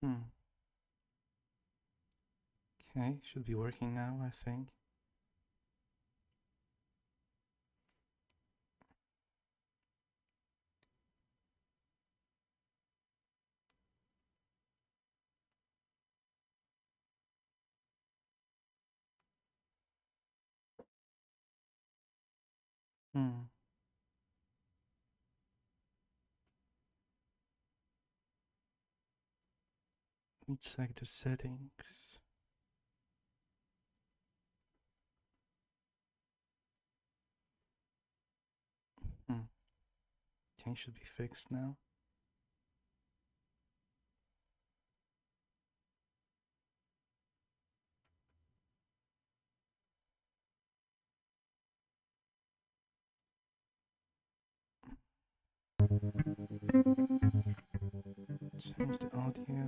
Hmm. Okay, should be working now, I think. Hmm. Let me check the settings. Hmm. Okay, should be fixed now. Change the audio.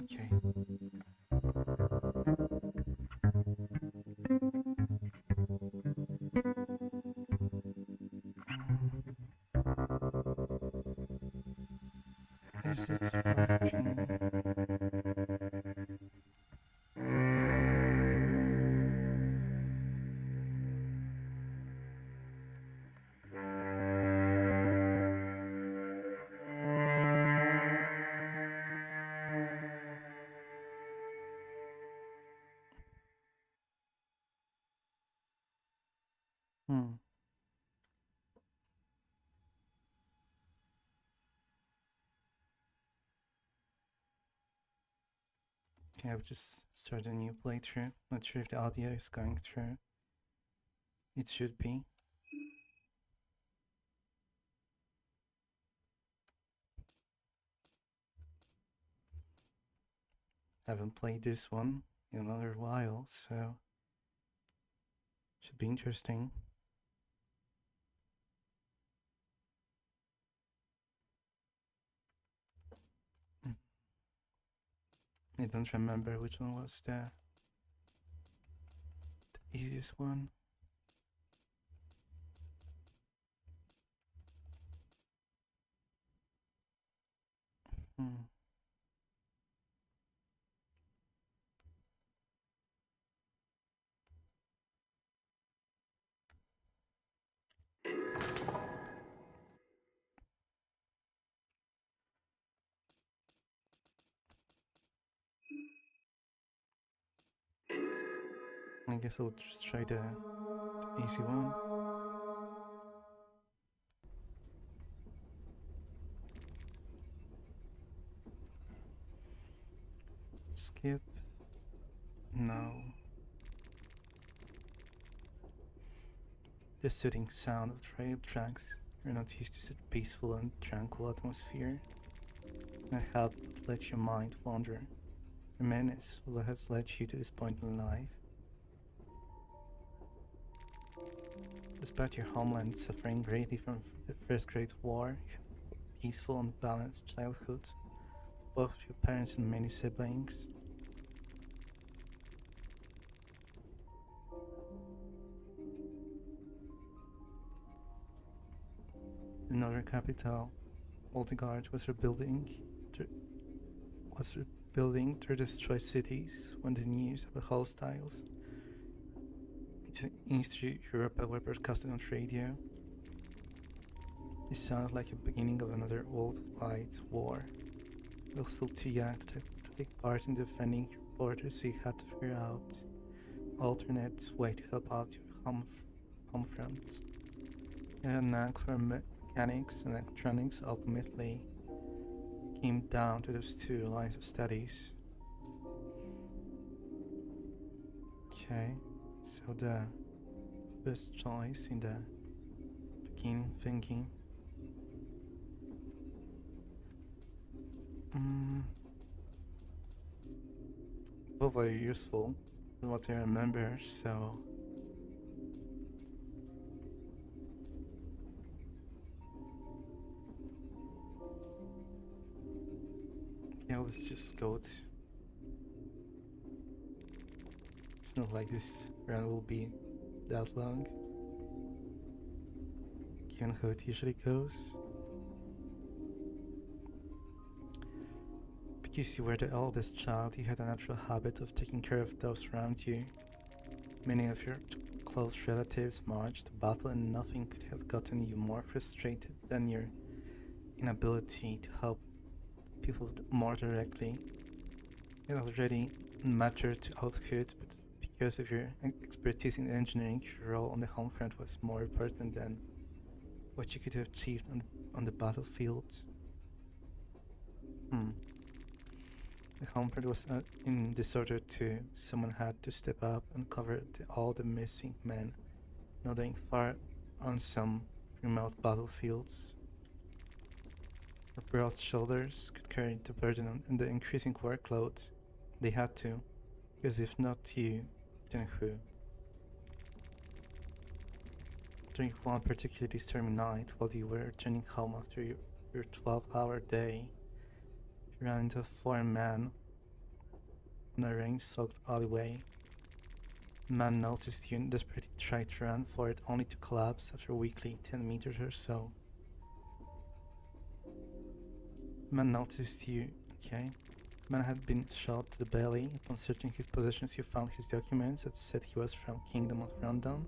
Okay. Is it working? Hmm. Okay, I've just started a new playthrough. Not sure if the audio is going through. It should be. Haven't played this one in another while, so should be interesting. I don't remember which one was the easiest one. Hmm. I guess I'll just try the easy one. Skip. No. The soothing sound of trail tracks. You're not used to such peaceful and tranquil atmosphere. And help let your mind wander. A menace what has led you to this point in life. Despite your homeland suffering greatly from the First Great War, you had a peaceful and balanced childhood. Both your parents and many siblings. In another capital, Oldegard was rebuilding their destroyed cities when the news of the hostiles in East Europe were broadcasted on radio. It sounded like the beginning of another worldwide war. You were still too young to take part in defending your borders, so you had to figure out an alternate way to help out your home front. You had a knack for mechanics and electronics. Ultimately came down to those two lines of studies. Okay, so the first choice in the beginning thinking. Both are useful in what I remember, so yeah, let's just go. It's not like this run will be that long. given how it usually goes. Because you were the eldest child, you had a natural habit of taking care of those around you. Many of your close relatives marched to battle, and nothing could have gotten you more frustrated than your inability to help people more directly. It already mattered to outfit, but because of your expertise in engineering, your role on the home front was more important than what you could have achieved on the battlefield. The home front was in disorder too. Someone had to step up and cover all the missing men, nodding far on some remote battlefields. Their broad shoulders could carry the burden and the increasing workload. They had to, because if not you, then who? During one particularly stormy night, while you were returning home after your 12-hour day, you ran into a foreign man on a rain-soaked alleyway. The man noticed you and desperately tried to run for it, only to collapse after a weekly 10 meters or so. The man noticed you, okay? The man had been shot to the belly. Upon searching his possessions, you found his documents that said he was from Kingdom of Rondon,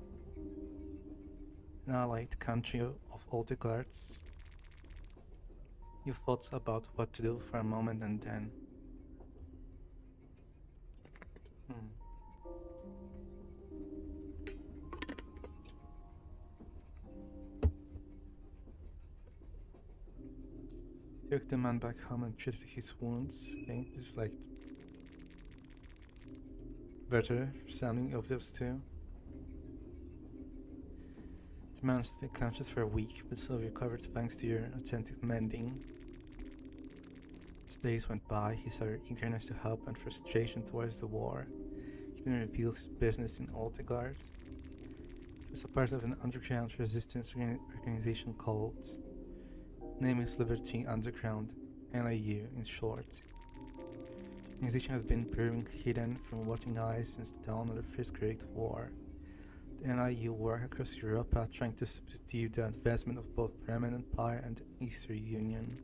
an allied country of all the guards. You thought about what to do for a moment, and then took the man back home and treated his wounds. Okay, it's like better sounding of those two. The man stayed conscious for a week, but still recovered thanks to your attentive mending. As days went by, he saw your eagerness to help and frustration towards the war. He then revealed his business in Altegard. He was a part of an underground resistance organization called name is Liberty Underground, NIU in short. The organization has been brewing hidden from watching eyes since the dawn of the First Great War. The NIU worked across Europe trying to subdue the advancement of both Roman Empire and the Eastern Union.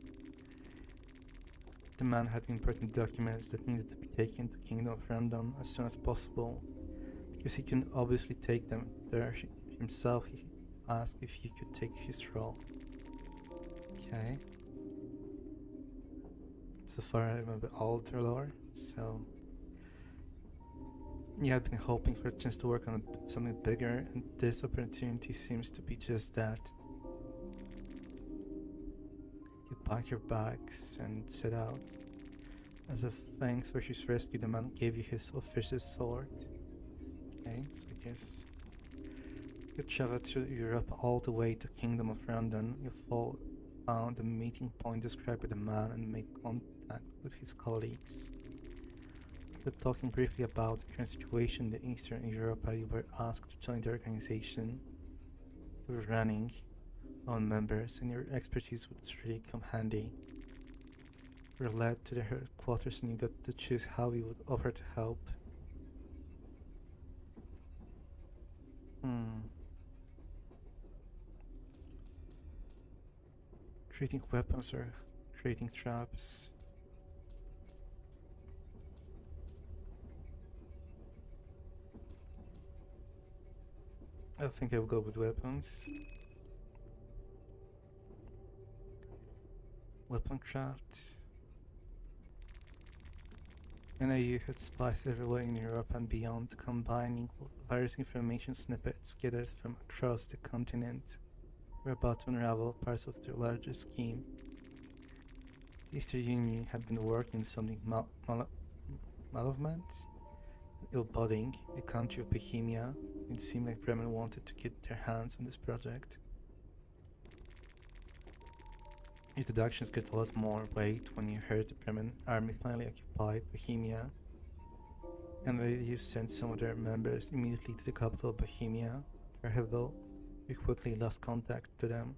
The man had important documents that needed to be taken to Kingdom of Rondon as soon as possible. Because he couldn't obviously take them there himself, he asked if you could take his role. Okay. So far I remember all the lore, so you had been hoping for a chance to work on something bigger, and this opportunity seems to be just that. You packed your bags and set out. As a thanks for his rescue, the man gave you his official sword. Okay, so I guess you traveled through Europe all the way to Kingdom of Rondon. You found the meeting point described by the man and made contact with his colleagues. After talking briefly about the current situation in Eastern Europe, you were asked to join the organization. You were running on members, and your expertise would really come handy. You were led to the headquarters, and you got to choose how you would offer to help. Creating weapons or creating traps. I think I will go with weapons. Weapon craft. NIU had spies everywhere in Europe and beyond, combining various information snippets gathered from across the continent. We're about to unravel parts of their larger scheme. The Eastern Union had been working on something malevolent, ill-boding the country of Bohemia. It seemed like Bremen wanted to get their hands on this project. Your deductions get a lot more weight when you heard the Bremen army finally occupied Bohemia, and you sent some of their members immediately to the capital of Bohemia, Verhevel. You quickly lost contact to them.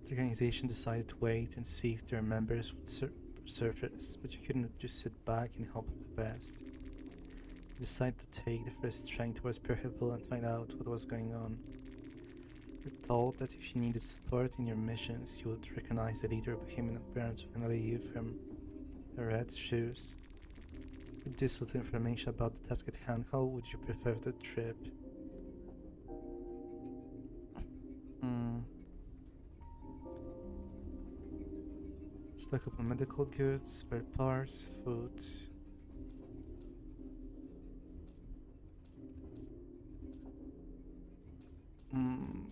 The organization decided to wait and see if their members would surface, but you couldn't just sit back and hope for the best. Decided to take the first train towards Percival and find out what was going on. You're told that if you needed support in your missions, you would recognize the leader became an apparent familiar from the red shoes. With this little information about the task at hand, how would you prefer the trip? Stock up on medical goods, spare parts, food.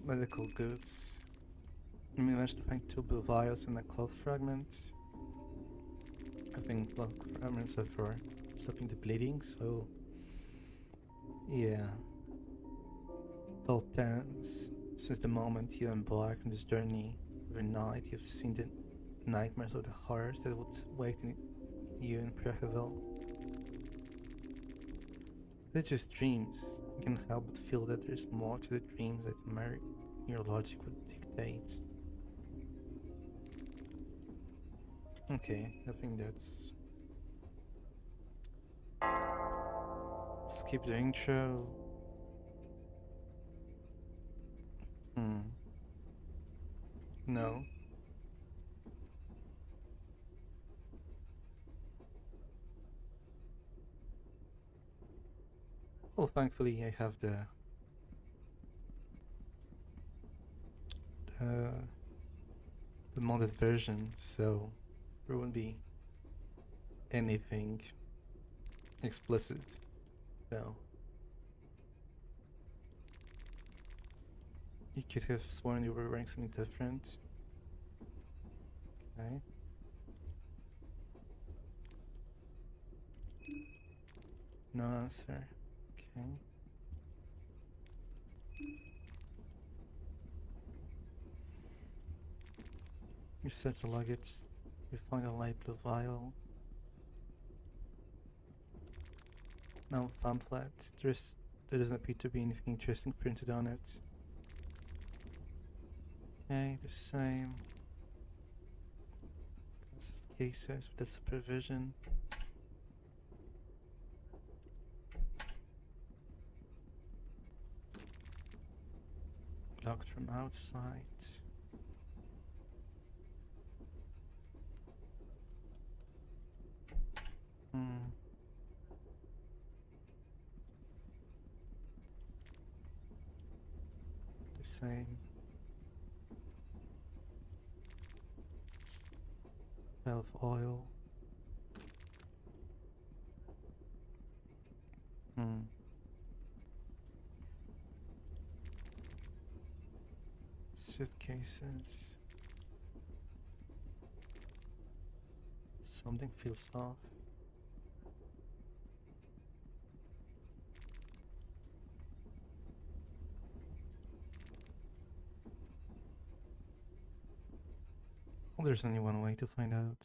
Medical goods. You managed to find 2 blue vials and a cloth fragment. I think blood fragments are for stopping the bleeding, so yeah. Felt tense since the moment you embarked on this journey. Every night you've seen the nightmares of the horrors that would wait in you in Praherville. They're just dreams. You can't help but feel that there's more to the dreams that your logic would dictate. Okay, I think that's... Skip the intro. No. Well, thankfully I have the modded version, so there won't be anything explicit. So you could have sworn you were wearing something different. Okay. No answer. Okay. You search the luggage. You find a light blue vial. No pamphlet. There doesn't appear to be anything interesting printed on it. Okay, the same. Cases with the supervision. Locked from outside. The same. Valve oil. Suitcases. Something feels off. Well, there's only one way to find out.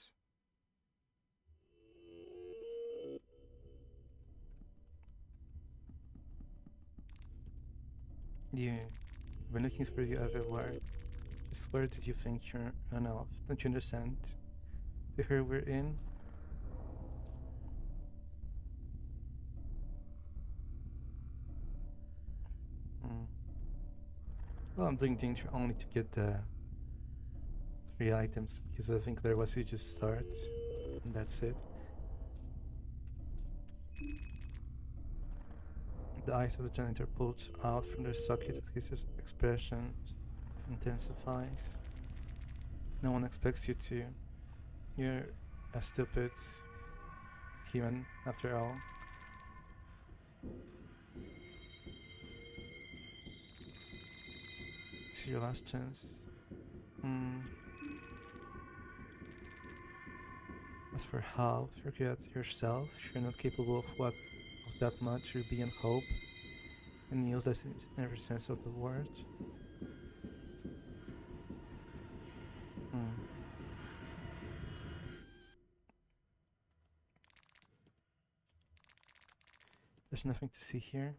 Yeah, I've been looking for you everywhere. Just where did you think you're enough? Don't you understand? The hurry we're in? Well, I'm doing danger only to get the 3 items, because I think there was you just start, and that's it. The eyes of the janitor pulls out from their socket as his expression intensifies. No one expects you to. You're a stupid human, after all. It's your last chance. As for how, forget yourself. You're not capable of that much. You're beyond hope and useless in every sense of the word. There's nothing to see here.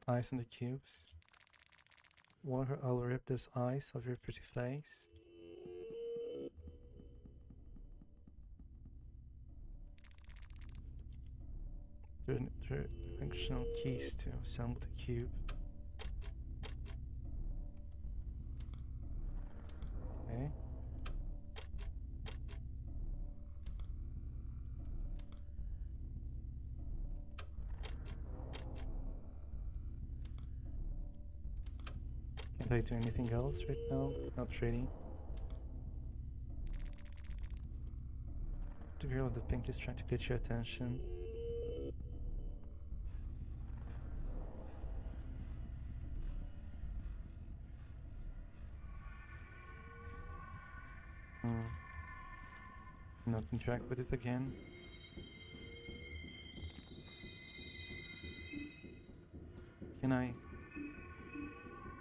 Eyes on the cubes. Water, I'll rip those eyes off your pretty face. find the directional keys to assemble the cube. Okay. Can't I do anything else right now? Not really. The girl with the pink is trying to get your attention. Not interact with it again. Can I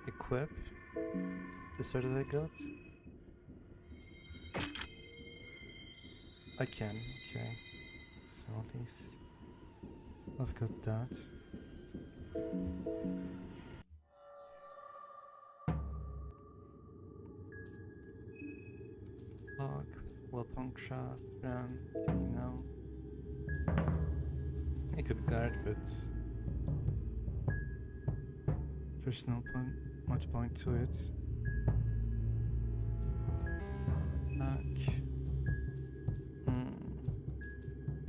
equip the sword that I got? I can, okay. So at least I've got that. Log, weapon craft, run, okay, no. I could guard, but there's no point, much point to it. Attack.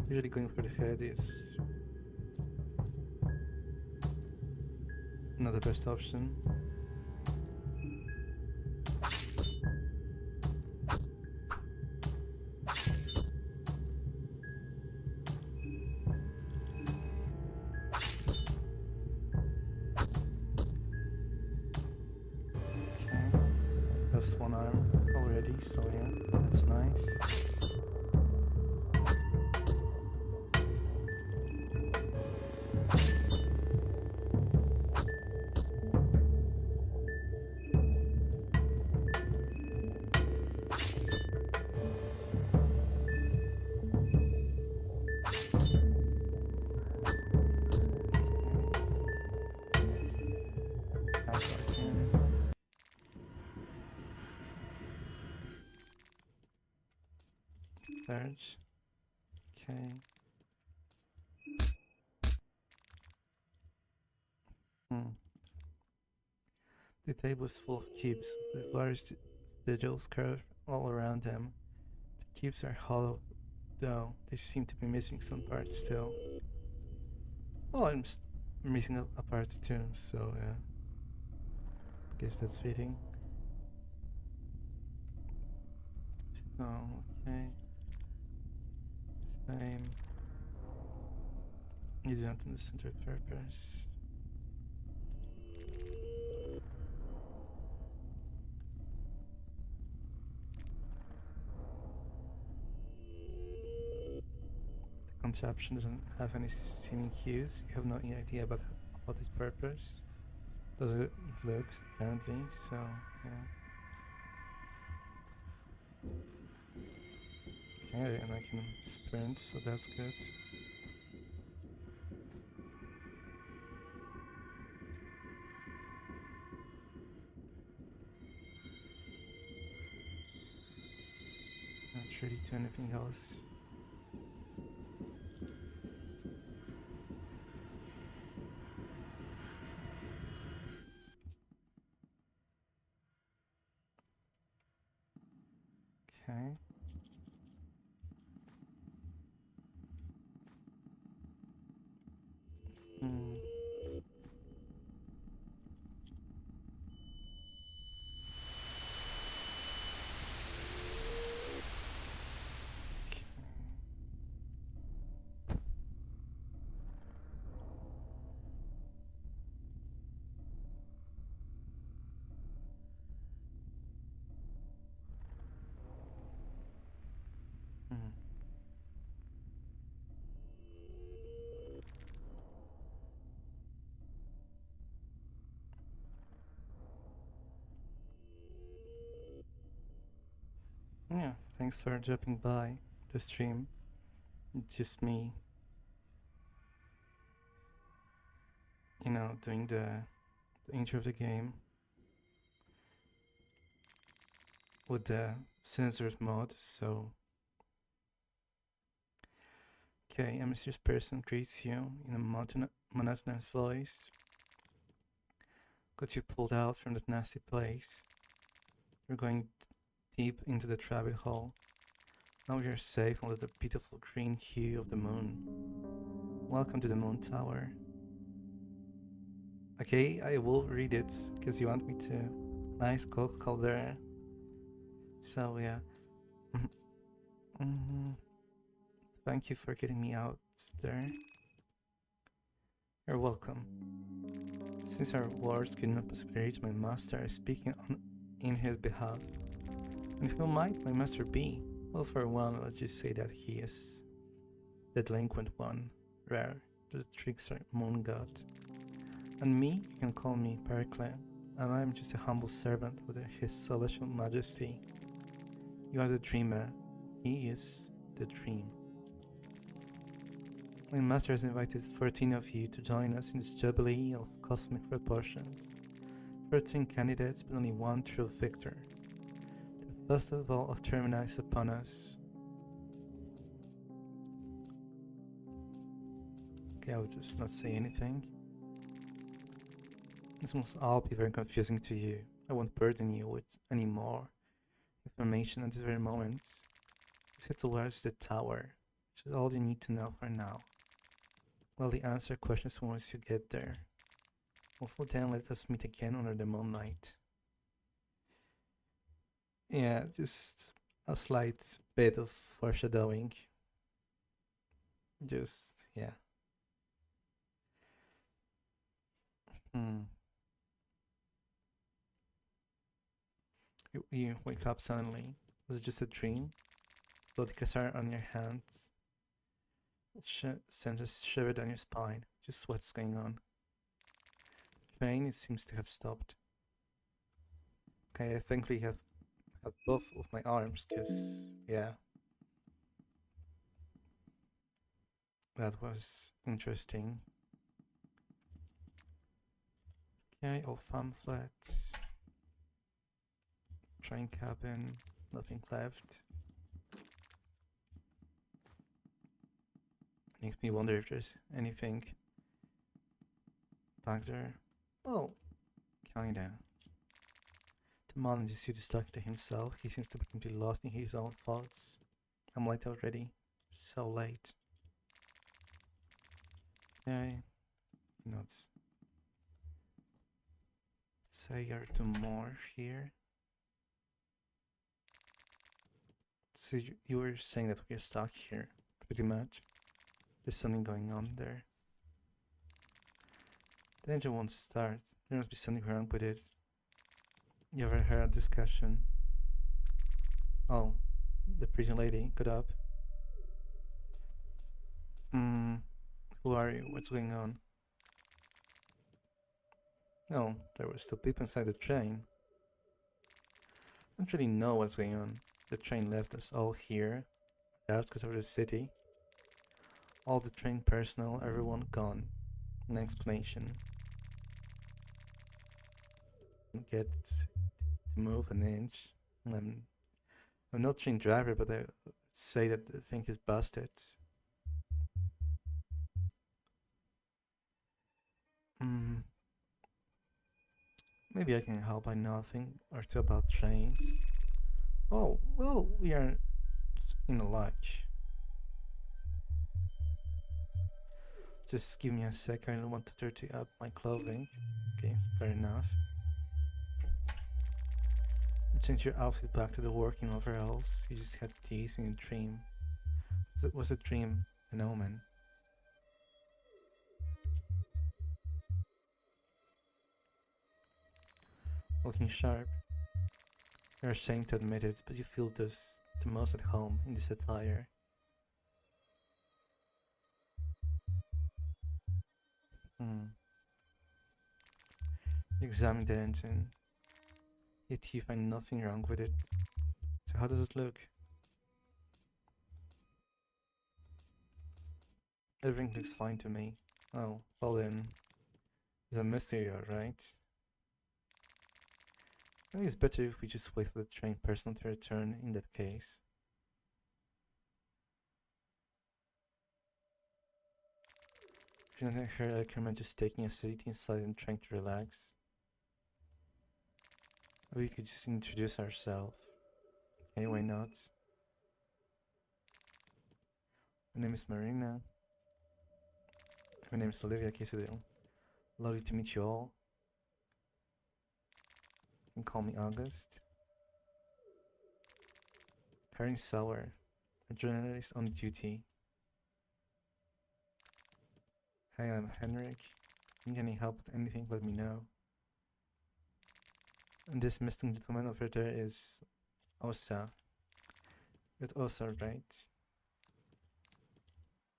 Usually going for the head is not the best option. Okay, plus one arm already, so yeah, that's nice. Third. Okay. The table is full of cubes with various sigils curved all around them. The cubes are hollow, though they seem to be missing some parts still. Oh, I'm missing a part too, so yeah. Guess that's fitting. So, okay. Same. You don't understand their purpose. The contraption doesn't have any seeming cues. You have no idea about its purpose. Does it look friendly? So, yeah. Okay, and I can sprint, so that's good. Not really do anything else. Okay. Yeah, thanks for dropping by the stream. It's just me, doing the intro of the game with the censored mod, so Okay, a mysterious person greets you in a monotonous voice. Got you pulled out from that nasty place. You're going deep into the rabbit hole. Now you're safe under the beautiful green hue of the moon. Welcome to the Moon Tower. Okay, I will read it because you want me to. Nice call there. So yeah. Thank you for getting me out there. You're welcome. Since our words could not possibly reach my master, I speak in his behalf. And who might my master be? Well, for one, let's just say that he is the delinquent one, Rare, the trickster moon god. And me, you can call me Pericles, and I am just a humble servant of his celestial majesty. You are the dreamer, he is the dream. My master has invited 13 of you to join us in this jubilee of cosmic proportions. 13 candidates, but only one true victor. The festival of Termini is upon us. Okay, I will just not say anything. This must all be very confusing to you. I won't burden you with any more information at this very moment. Just head towards the tower, which is all you need to know for now. Well, the answer questions once you get there. Until then, let us meet again under the moonlight. Yeah, just a slight bit of foreshadowing. Just, yeah. You wake up suddenly. Was it just a dream? Bloody cassar on your hands. Sends a shiver down your spine. Just what's going on? The train, it seems to have stopped. Okay, I thankfully have both of my arms, because, yeah. That was interesting. Okay, all pamphlets. Train cabin, nothing left. Makes me wonder if there's anything back there. Oh, kinda. The man just seems stuck to himself. He seems to be completely lost in his own thoughts. I'm late already. So late. Okay. Let's say or two more here. So you were saying that we're stuck here, pretty much. There's something going on there. The engine won't start. There must be something wrong with it. You ever heard a discussion? Oh, the pretty lady got up. Who are you? What's going on? No, there were still people inside the train. I don't really know what's going on. The train left us all here, the outskirts of the city. All the train personnel, everyone gone. No explanation. Get to move an inch. I'm not train driver, but I would say that the thing is busted. Maybe I can help. I know a thing or two about trains. Oh, well, we are in a lodge. Just give me a sec, I don't want to dirty up my clothing. Okay, fair enough. Change your outfit back to the working overalls. You just had these in a dream. Was a dream an omen? Looking sharp. You're ashamed to admit it, but you feel the most at home in this attire. Examine the engine. Yet you find nothing wrong with it. So how does it look? Everything looks fine to me. Oh, well then, it's a mystery, alright? Maybe it's better if we just wait for the train person to return in that case. Shouldn't I hear I recommend just taking a seat inside and trying to relax? We could just introduce ourselves. Okay, why not? My name is Marina. My name is Olivia Quesadillo. Lovely to meet you all. You can call me August. Karen Sauer, a journalist on duty. Hi, I'm Henrik. Need any help with anything, let me know. And this missing gentleman over there is Osa. With Osa, right?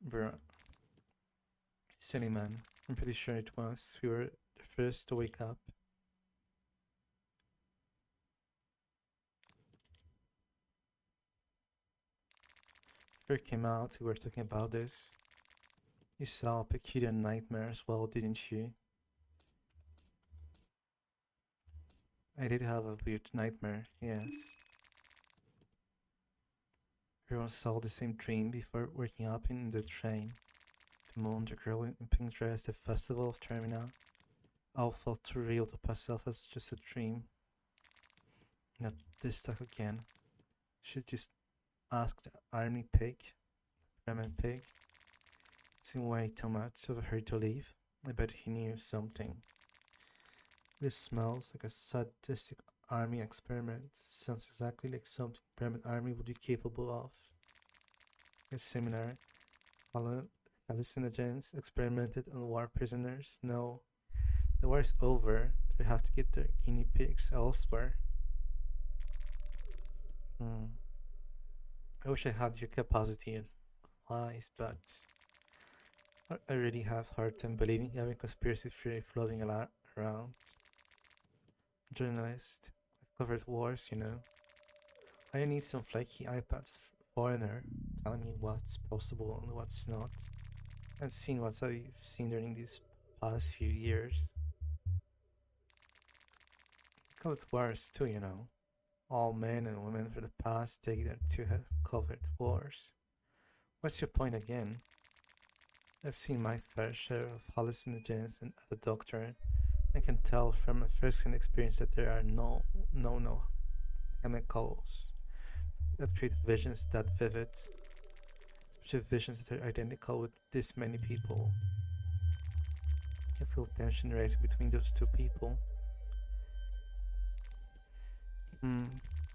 Bruh. Silly man. I'm pretty sure it was. We were the first to wake up. First came out, we were talking about this. You saw a peculiar nightmare as well, didn't you? I did have a weird nightmare, yes. Everyone saw the same dream before waking up in the train. The moon, the girl in pink dress, the festival of Termina. All felt too real to pass off as just a dream. Not this stuff again. Should just ask the army pig, Bremen pig. Seemed way too much of a hurry to leave. I bet he knew something. This smells like a sadistic army experiment. Sounds exactly like something Bremen army would be capable of. A seminar, hallucinogens experimented on war prisoners. No, the war is over. They have to get their guinea pigs elsewhere. I wish I had your capacity and eyes, but I really have hard time believing having conspiracy theory floating around. Journalist, I've covered wars, you know. I need some flaky iPads foreigner telling me what's possible and what's not, and seeing what I've seen during these past few years. I call it wars too, you know. All men and women for the past decade to have covered wars. What's your point again? I've seen my fair share of hallucinogens and as a doctor, I can tell from my first-hand experience that there are no chemicals that create visions that vivid, especially visions that are identical with this many people. I feel tension rising between those two people.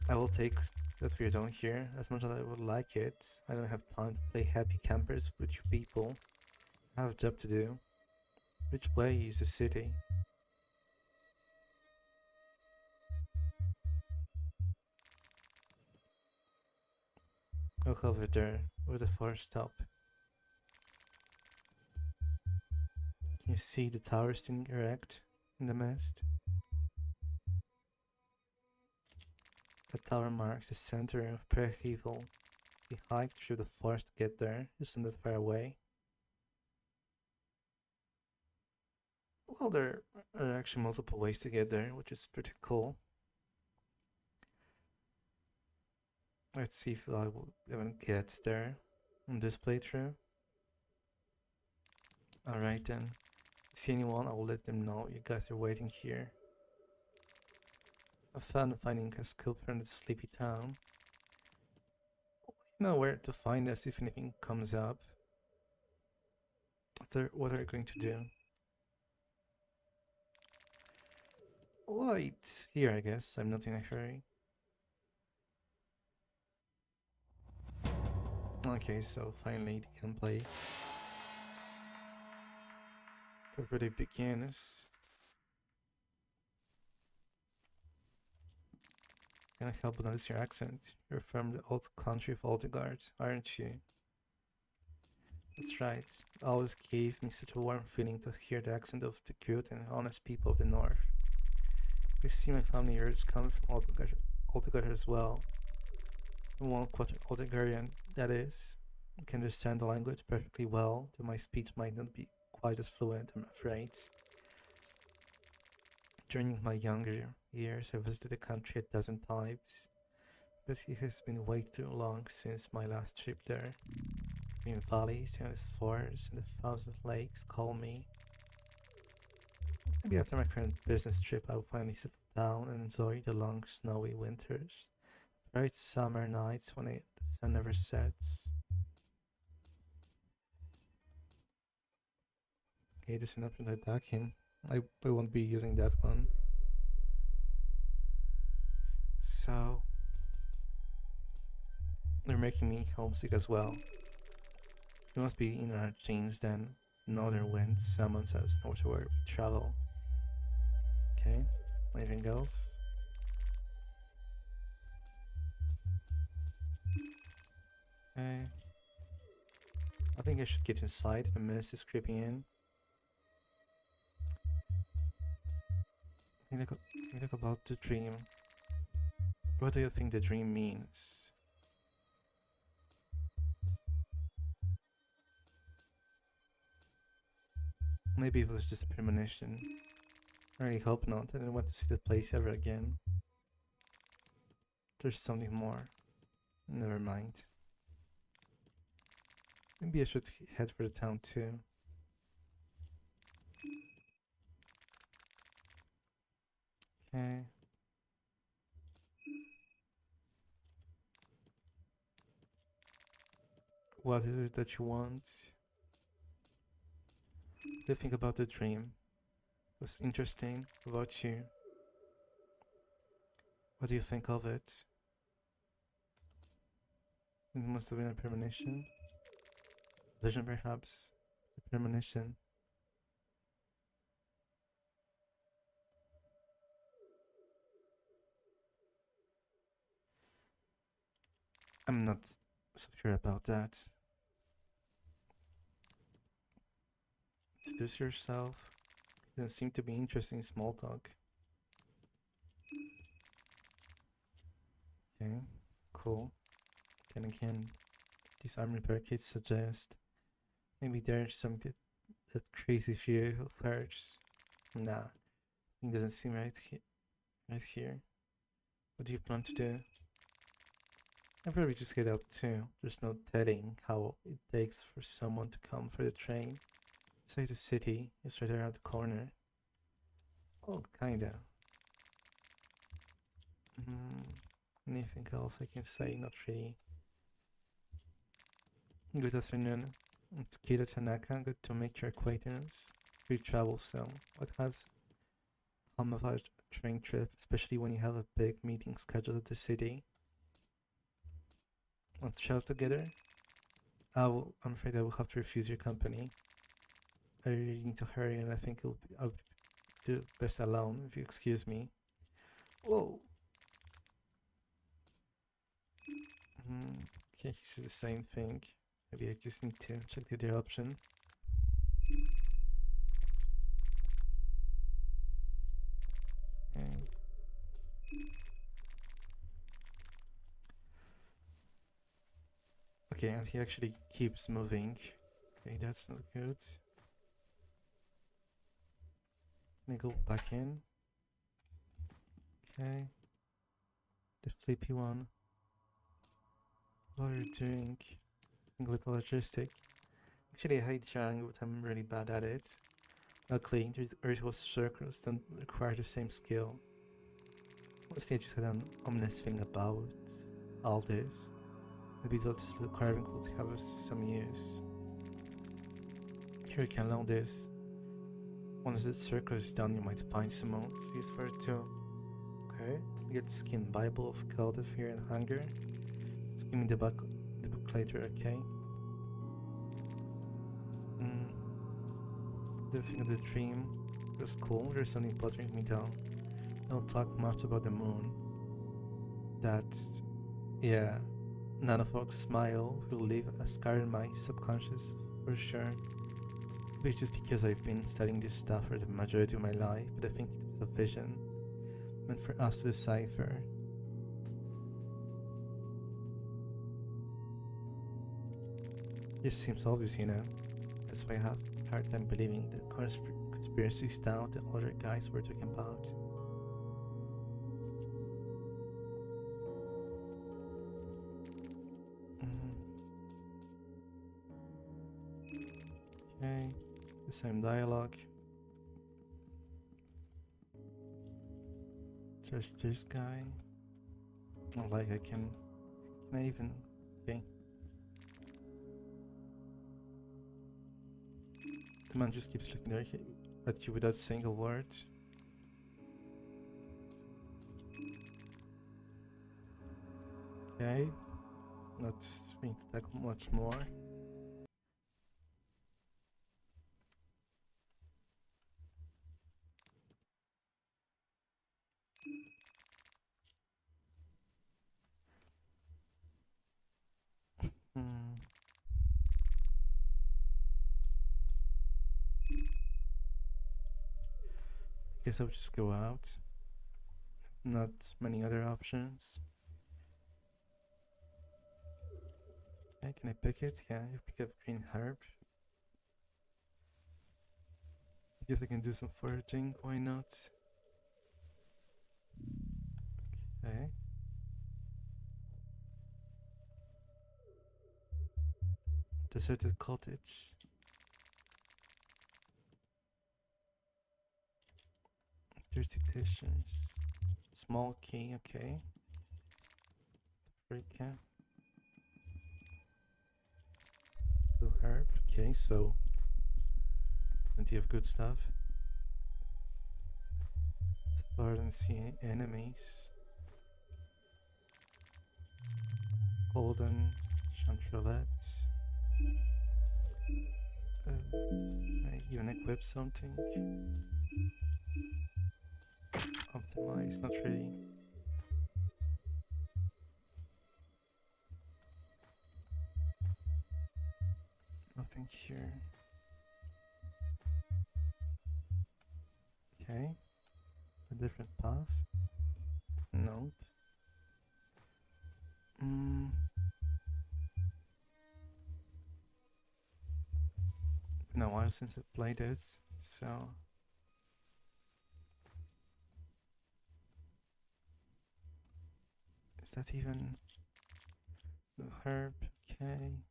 I will take that we're done here. As much as I would like it, I don't have time to play happy campers with you people. I have a job to do. Which way is the city? Look over there, where the first stop. Can you see the tower standing erect in the mist? The tower marks the center of Prague Evil. We hiked through the forest to get there, isn't that far away? Well, there are actually multiple ways to get there, which is pretty cool. Let's see if I will even get there on this playthrough. Alright then. See anyone, I will let them know you guys are waiting here. Have fun finding a scoop from the sleepy town. You know where to find us if anything comes up. What are you going to do? Wait, here I guess, I'm not in a hurry. Okay, so finally the gameplay properly begins. Can I help notice your accent? You're from the old country of Oldegard, aren't you? That's right. It always gives me such a warm feeling to hear the accent of the good and honest people of the north. You see my family roots come from Oldegard as well. From one quarter Oldegarian, that is. I can understand the language perfectly well, though my speech might not be quite as fluent, I'm afraid. During my younger years, I visited the country a dozen times, but it has been way too long since my last trip there. Green valleys, endless forests, and a thousand lakes call me. Maybe after my current business trip, I will finally settle down and enjoy the long, snowy winters, bright summer nights when the sun never sets. Okay, there's an option to attack him. I won't be using that one. So, they're making me homesick as well. It must be in our genes then. Northern wind summons us northward we travel. Okay, anything else? Okay. I think I should get inside. The mist is creeping in. Can you talk about the dream? What do you think the dream means? Maybe it was just a premonition. I really hope not. I don't want to see the place ever again. There's something more. Never mind. Maybe I should head for the town too. Okay. What is it that you want? What do you think about the dream? What's interesting about you? What do you think of it? It must have been a premonition. Vision perhaps. A premonition. I'm not so sure about that. Introduce yourself. Doesn't seem to be interested in small talk. Okay, cool. Then again, these arm repair kits suggest maybe there's something that crazy fear of hers. Nah, it doesn't seem right here. What do you plan to do? I'd probably just head out too. There's no telling how it takes for someone to come for the train. Besides, the city is right around the corner. Oh, kinda. Anything else I can say? Not really. Good afternoon. It's Kira Tanaka. Good to make your acquaintance. We travel some. What have come of our train trip, especially when you have a big meeting scheduled at the city? Let's travel together. I'm afraid I will have to refuse your company. I really need to hurry, and I think I'll do best alone, if you excuse me. Whoa! Okay, he says the same thing. Maybe I just need to check the other option. Okay. Okay, and he actually keeps moving. Okay, that's not good. Let me go back in. Okay. The flippy one. What are you doing? A little logistic. Actually, I hate drawing, but I'm really bad at it. Luckily, there's virtual circles don't require the same skill. Honestly, I just had an ominous thing about all this. Maybe this little carving could have us some use. Here you can learn this. Once the circle is done, you might find some more use for it too. Okay, we get skin Bible of God of Fear and Hunger. Just give me the book later, okay? The thing of the dream was cool. There's something bothering me though. Don't talk much about the moon. That's, yeah, Nanofox smile will leave a scar in my subconscious for sure. Maybe just because I've been studying this stuff for the majority of my life, but I think it was a vision meant for us to decipher. This seems obvious, you know. That's why I have a hard time believing the conspiracy stuff the other guys were talking about. Okay, the same dialogue. There's this guy. Oh, like can I even, okay. The man just keeps looking there at you without saying a word. Okay, not going to tackle much more. Hmm. Guess I'll just go out. Not many other options. Okay, can I pick it? Yeah, you pick up green herb. I guess I can do some foraging, why not? Okay. Deserted cottage. Dirty dishes. Small key, okay. Free can. Blue herb, okay, so plenty of good stuff. So far I don't see any enemies. Golden chanterelle. I even equip something. Optimize, not really. Nothing here. Okay. A different path. Nope. Been a while since I played it, so is that even the herb? Okay.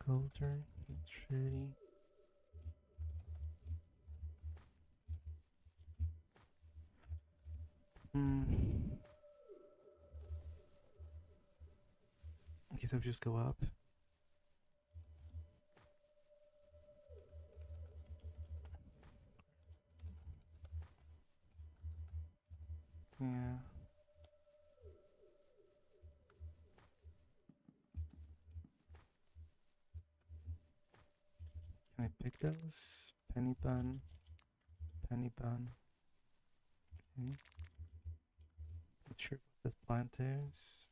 Colder, not really. I guess I'll just go up. Yeah. Can I pick those? Penny bun. Penny bun. Okay. Not sure what that plant is.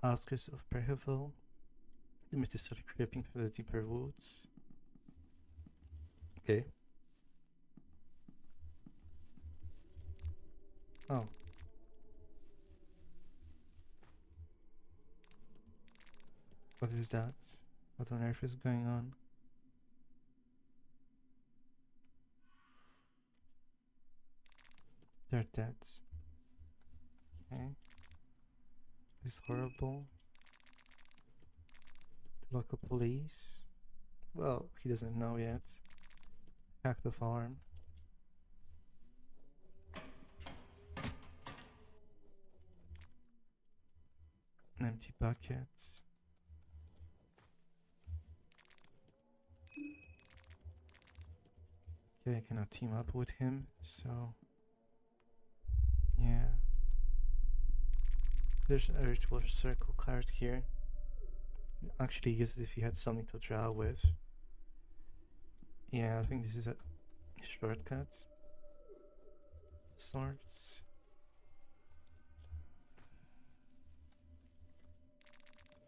Outskirts of Percival. The mist is started creeping through the deeper woods. Okay. Oh. What is that? What on earth is going on? They're dead. Okay. This is horrible. The local police. Well, he doesn't know yet. Hack the farm. An empty bucket. Okay, I cannot team up with him, so yeah. There's a ritual circle card here. Actually use it if you had something to draw with. Yeah, I think this is a shortcut. Sorts.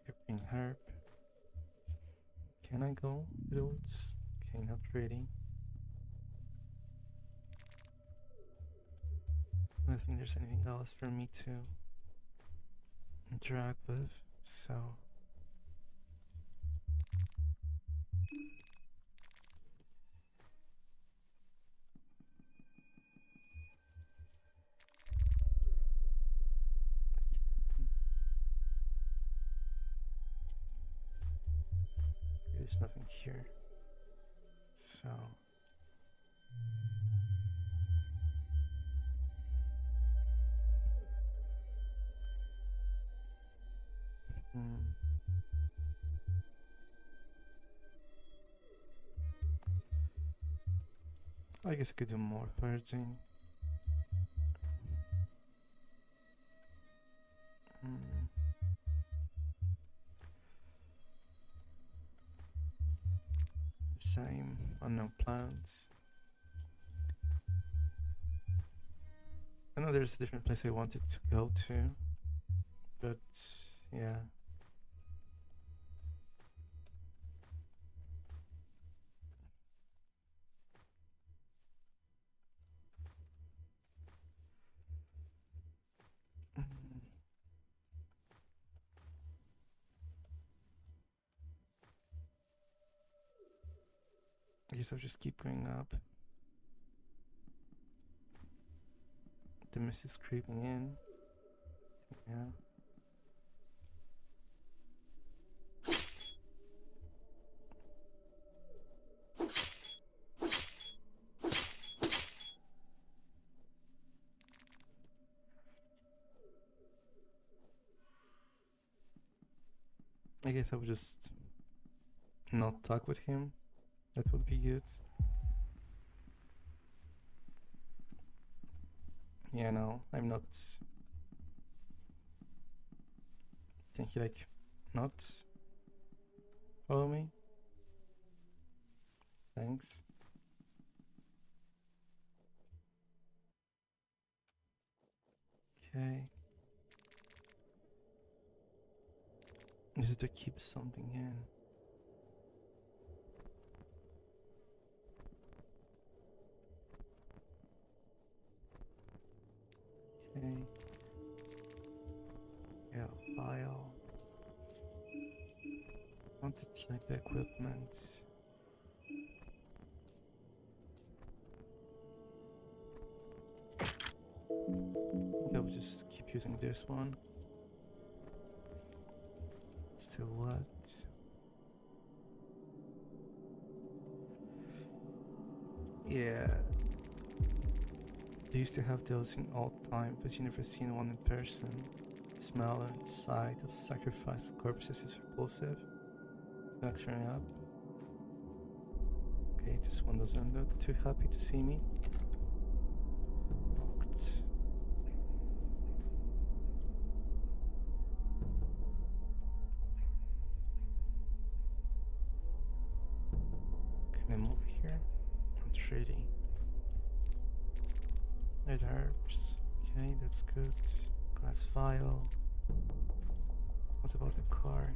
Gripping herb. Can I go roads? Okay, not really. I don't think there's anything else for me to interact with, so There's nothing here. So I guess I could do more purging. The same unknown plants. I know there's a different place I wanted to go to, but yeah. I guess I'll just keep going up. The mist is creeping in. Yeah. I guess I would just not talk with him. That would be good. Yeah, no, I'm not. Can he like not follow me? Thanks. Okay. Is it to keep something in? Okay. Yeah, file. I want to check the equipment. I think I'll just keep using this one. Still what? Yeah. I used to have those in all time, but you never seen one in person. The smell and sight of sacrificed corpses is repulsive. Factoring up. Okay, this one doesn't look too happy to see me. Locked. Can I move here? Not really. Red herbs. Okay, that's good. Glass vial. What about the car?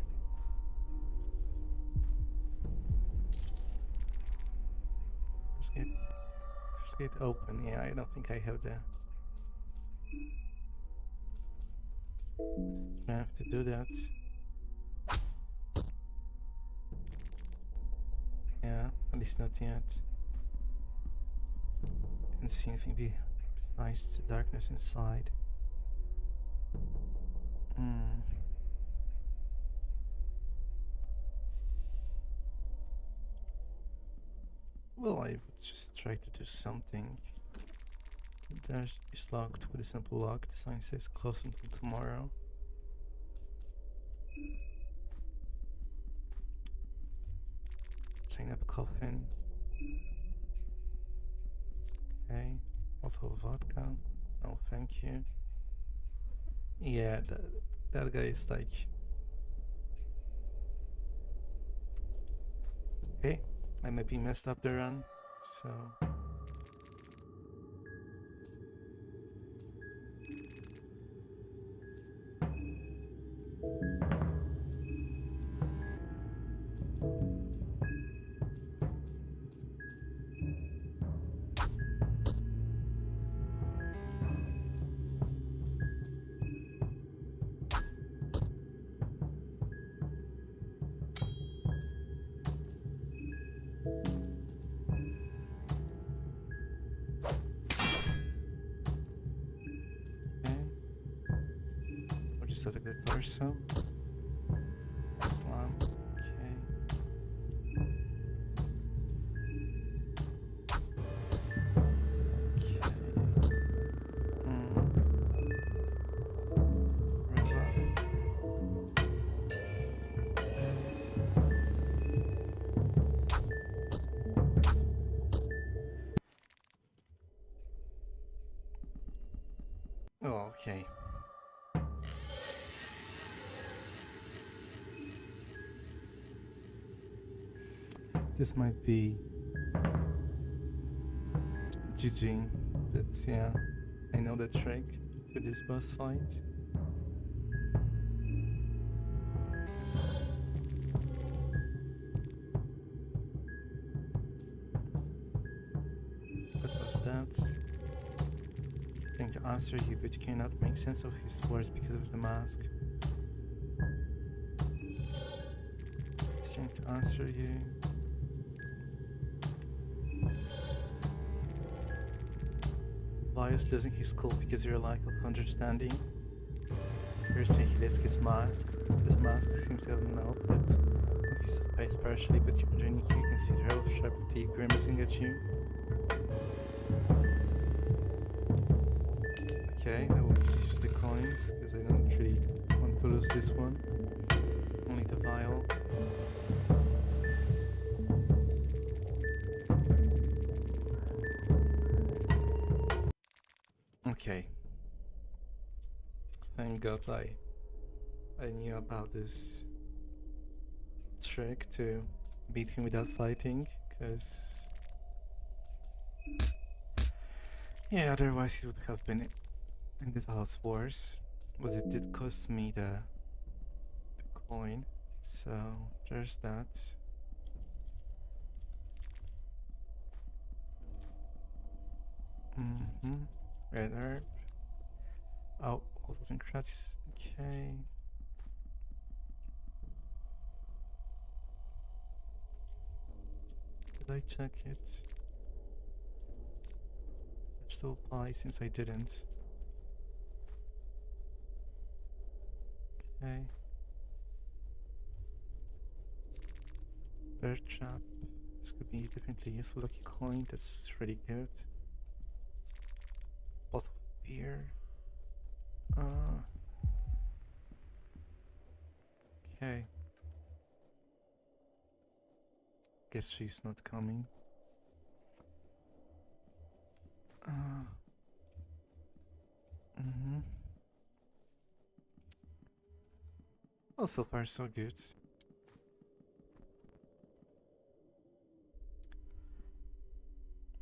First gate open. Yeah, I don't think I have the strength to do that. Yeah, at least not yet. Didn't see anything besides the darkness inside. Well, I would just try to do something. The dash is locked with a simple lock. The sign says closed until tomorrow. Sign up coffin. Okay. Bottle of vodka. No, thank you. Yeah, that guy is like... Okay, I might be messed up the run, so... Just attack the torso. Slam. Okay. Oh, okay. This might be GG, but yeah, I know the trick to this boss fight. What was that? Trying to answer you, but you cannot make sense of his words because of the mask. He's trying to answer you. Vios losing his cool because you're lack of understanding. First he left his mask. His mask seems to have melted on his face partially, but underneath you can see the row of sharp teeth grimacing at you. Okay, I will just use the coins because I don't really want to lose this one. Only the vial. Okay. Thank God I knew about this trick to beat him without fighting, because yeah, otherwise it would have been ended out worse. But it did cost me the coin, so there's that. Red herb. Oh, also in gratis. Okay. Did I check it? Vegetable pie, since I didn't. Okay. Bird trap. This could be definitely useful. Lucky coin, that's really good. Bottle of beer. Okay. Guess she's not coming. Well, so far so good.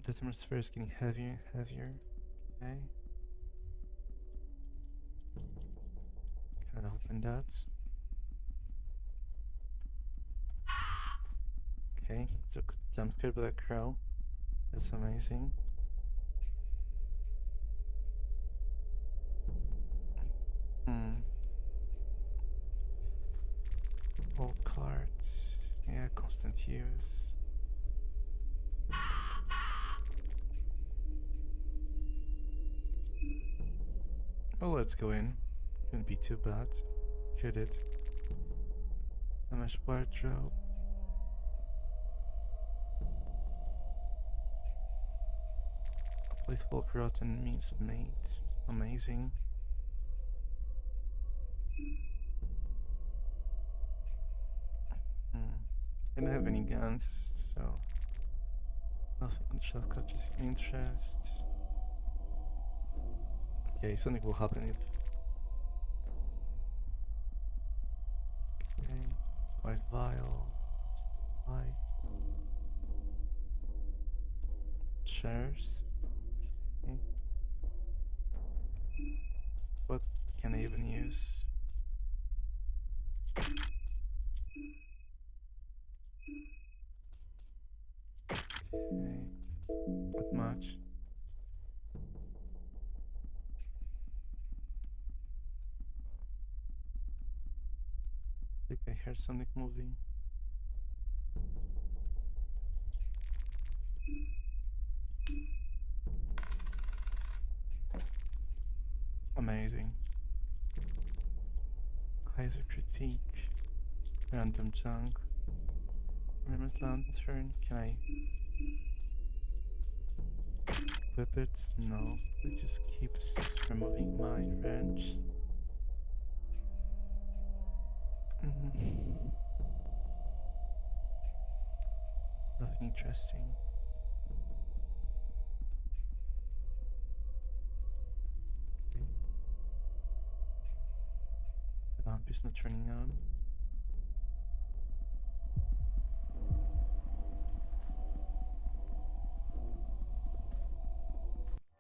The atmosphere is getting heavier and heavier. Okay. Can I open that? Okay, so jump scared by that crow. That's amazing. Old cards. Yeah, constant use. Oh, let's go in. Couldn't be too bad. Could it? Damaged wardrobe. A plate full of rotten meats meat. Amazing. I don't have any guns, so nothing on the shelf catches your interest. Okay, something will happen if. Okay, white vial. White. Chairs. Okay. What can I even use? Okay, not much. I think I heard something moving. Amazing. Advisor critique. Random junk. Remember lantern. Can I equip it? No. It just keeps removing my wrench. Nothing interesting. Okay. The lamp is not turning on.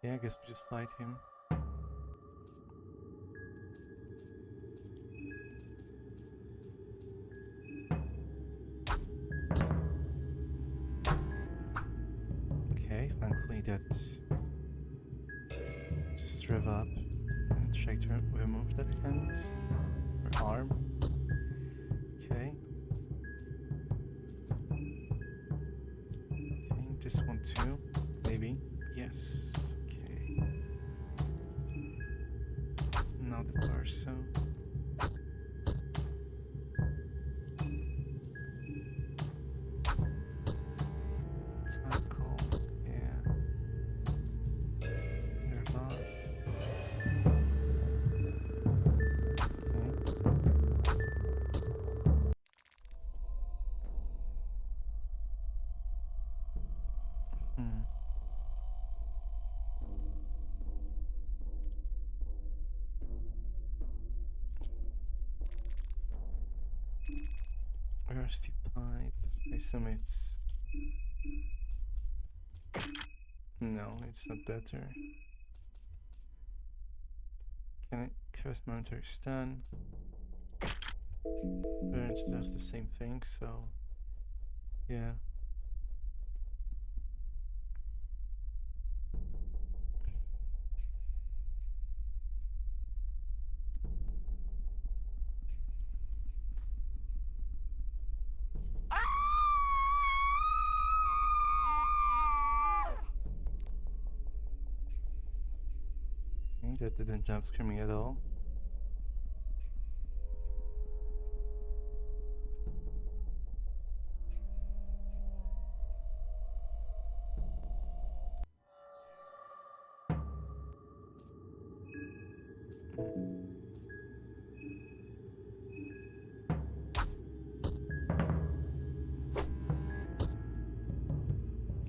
Yeah, I guess we just fight him. Okay, thankfully that just rev up and try to remove that hand or arm. Okay. Okay, this one too, maybe. Yes. Okay. Now the torso. Tackle. Yeah. Nerva. Hmm. Rusty pipe. I assume it's... No, it's not better. Can I cast momentary stun? Burns does the same thing, so... Yeah. Okay, that didn't jump scare me at all.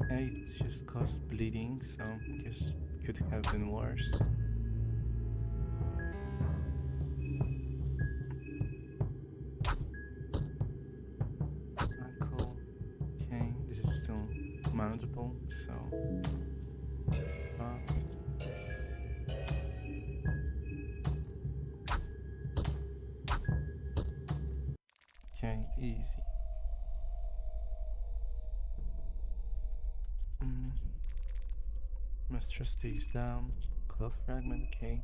Okay, it just caused bleeding, so I guess could have been worse. Cool. Okay, this is still manageable, so... Okay, easy. Must trust these down. Cloth fragment, okay.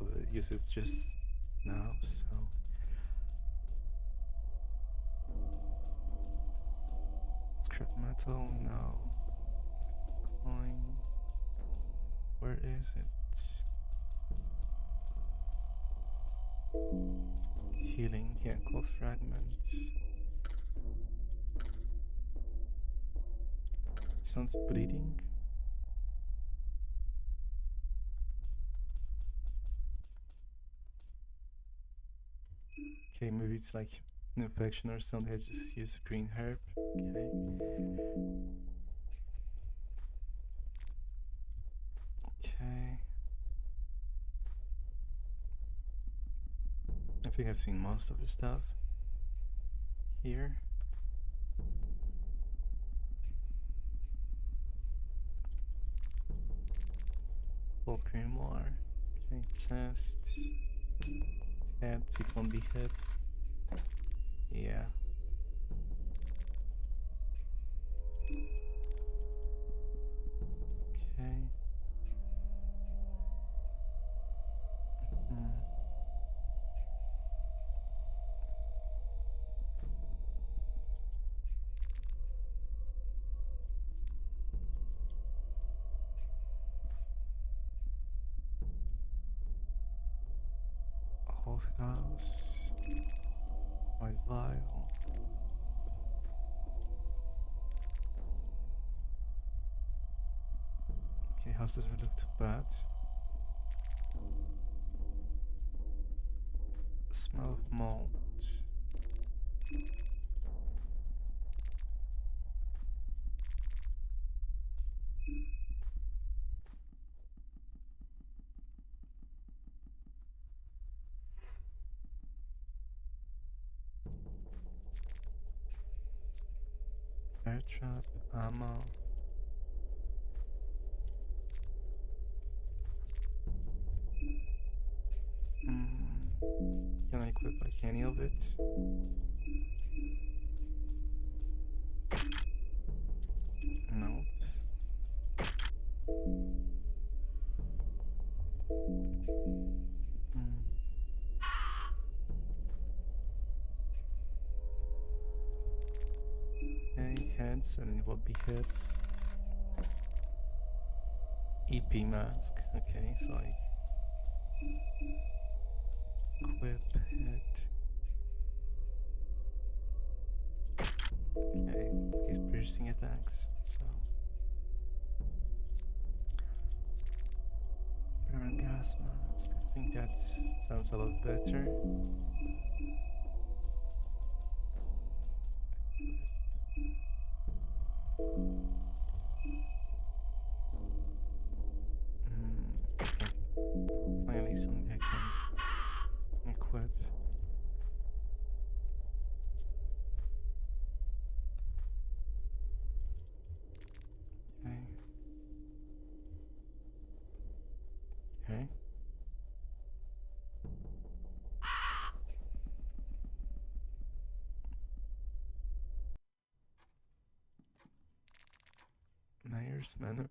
I'll use it just now, so... Scrap metal, no. Coin. Where is it? Healing, yeah, cloth fragments. It's not bleeding. Okay, maybe it's like an infection or something. I just use a green herb. Okay. Okay. I think I've seen most of the stuff here. Old grimoire. Okay, chest. Head, it won't be hit. Yeah. Okay. Whole house. White vial. Okay, house doesn't look too bad. Smell of mold. Air trap, ammo. Can I equip like any of it? No. Okay, heads, and it will be heads. EP mask. Okay, so I equip it. Okay, these piercing attacks. So burn gas mask. I think that sounds a lot better. Okay. Finally something I can equip. Okay. Okay. Mayor's Manor.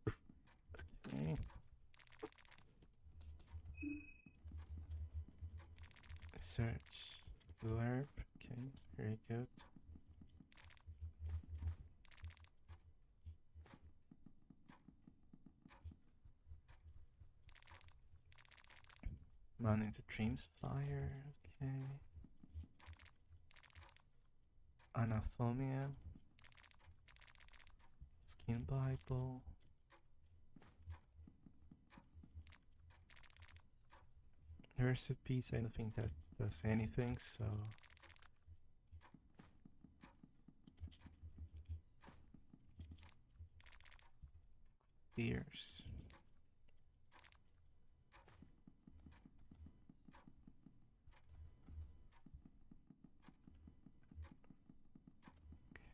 Okay. Search. Blue herb. Okay, very good. Man in the Dreams flyer. Okay. Anaphomia. Skin Bible. Recipes, I don't think that does anything, so beers.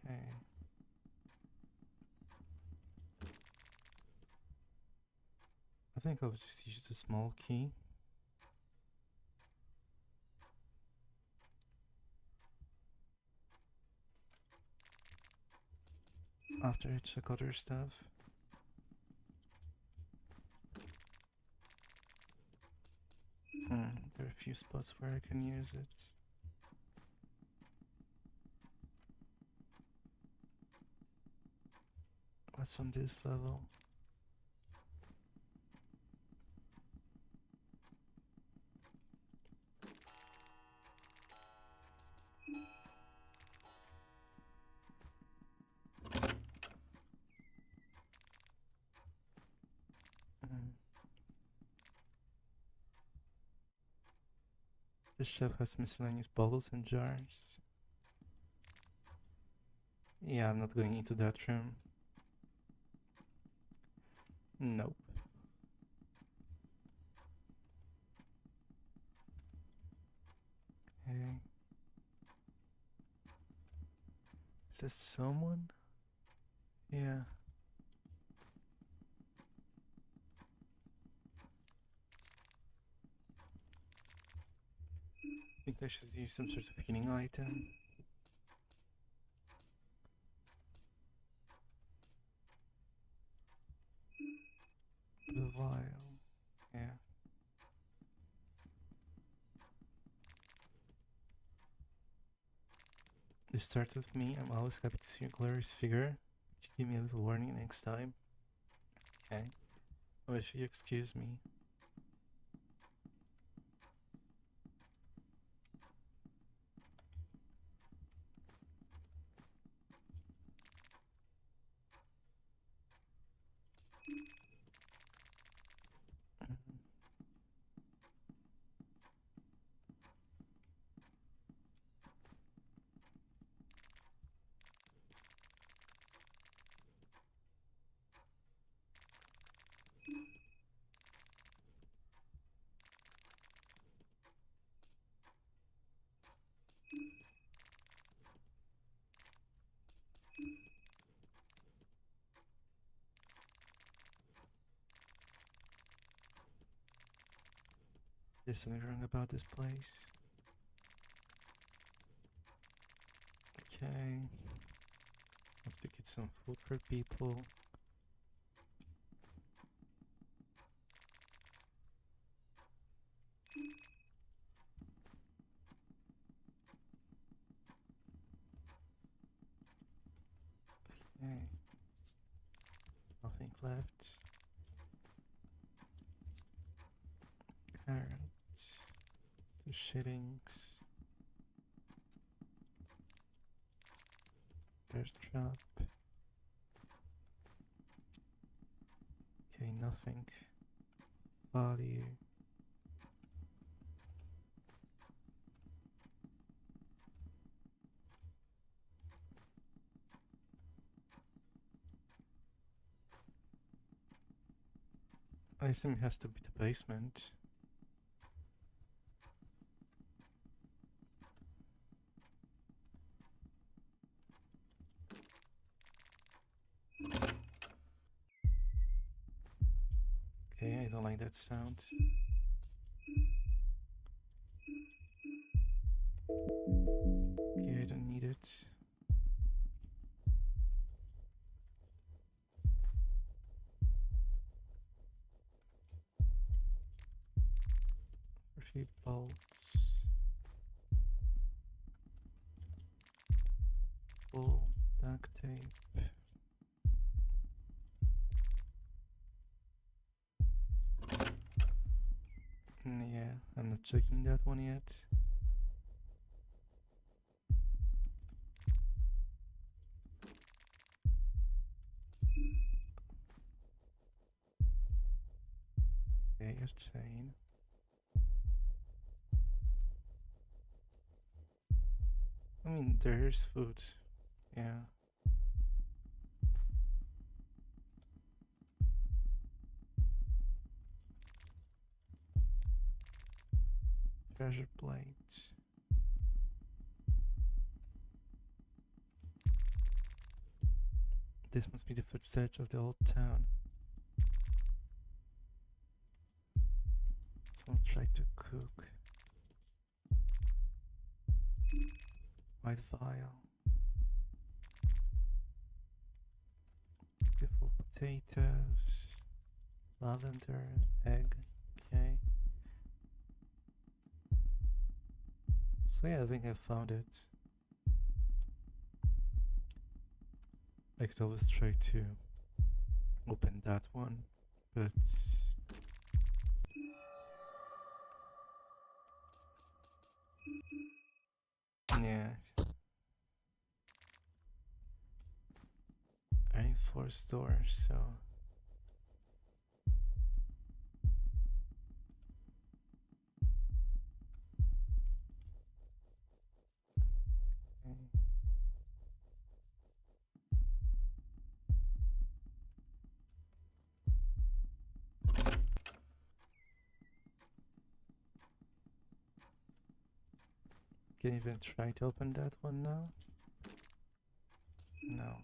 Okay. I think I'll just use the small key. After I check other stuff. There are a few spots where I can use it. What's on this level? This shelf has miscellaneous bottles and jars. Yeah, I'm not going into that room. Nope. Okay. Is that someone? Yeah. I think I should use some sort of healing item. The vial. Yeah. This starts with me. I'm always happy to see your glorious figure. Could you give me a little warning next time? Okay. I wish you excuse me. There's something wrong about this place. Okay. Let's to get some food for people. Okay. Nothing left. Carrots. The shittings. There's trap. Okay, nothing. Value. I assume it has to be the basement. Okay, I don't like that sound. Okay, I don't need it. Three bolts. Full duct tape. Yeah, I'm not checking that one yet. Okay, just saying. I mean, there's food. Yeah. Treasure plates. This must be the food stage of the old town. Someone tried to cook. White vial. Beautiful potatoes. Lavender. Egg. Okay. So yeah, I think I found it. I could always try to open that one, but yeah, I forced door, so okay. Can you even try to open that one now? No.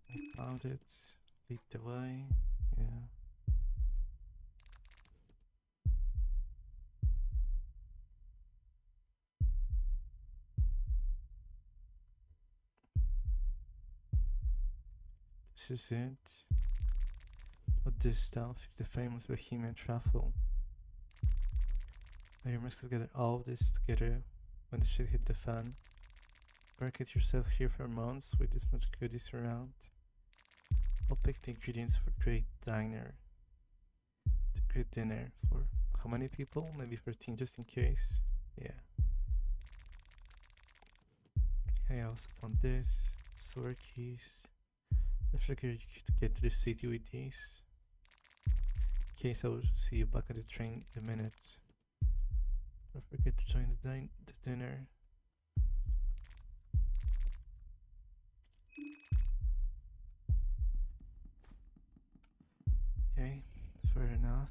I found it. Lead the way. Yeah. This is it. But this stuff is the famous Bohemian truffle. Now you must gather all of this together when the shit hit the fan. Barricade yourself here for months with this much goodies around. I'll pick the ingredients for great diner. secret dinner for how many people? Maybe 13 just in case. Yeah. Okay, I also found this. Sword keys. I figured you could get to the city with these. In case I will see you back at the train in a minute. Don't forget to join the dinner. Okay, fair enough.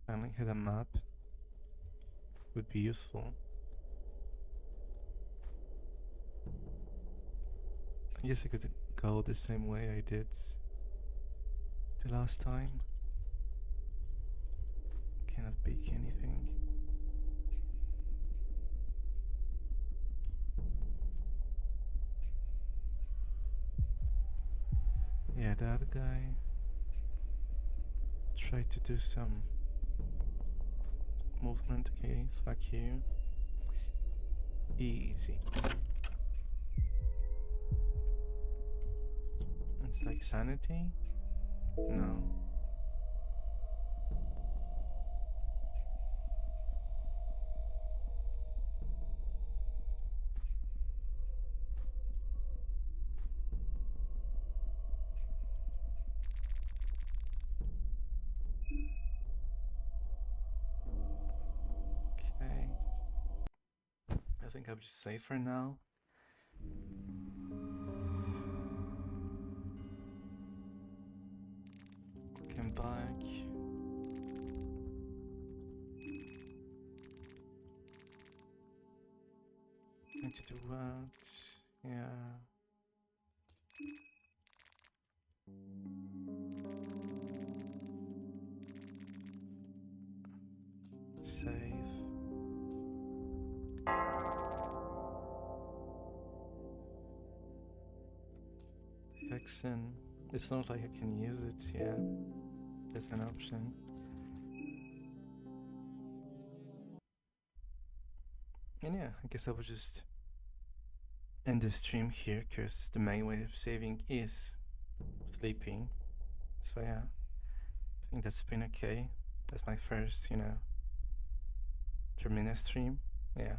Finally had a map. Would be useful. I guess I could go the same way I did the last time. Cannot bake anything. Yeah, that guy tried to do some movement. Okay, fuck you. Easy. It's like sanity? No. Okay. I think I'm just safe for now. Come back. Going to do what? Yeah. Save. Hexen. It's not like I can use it, yeah. That's an option. And yeah, I guess I will just end the stream here, because the main way of saving is sleeping. So yeah, I think that's been okay. That's my first, Terminus stream. Yeah.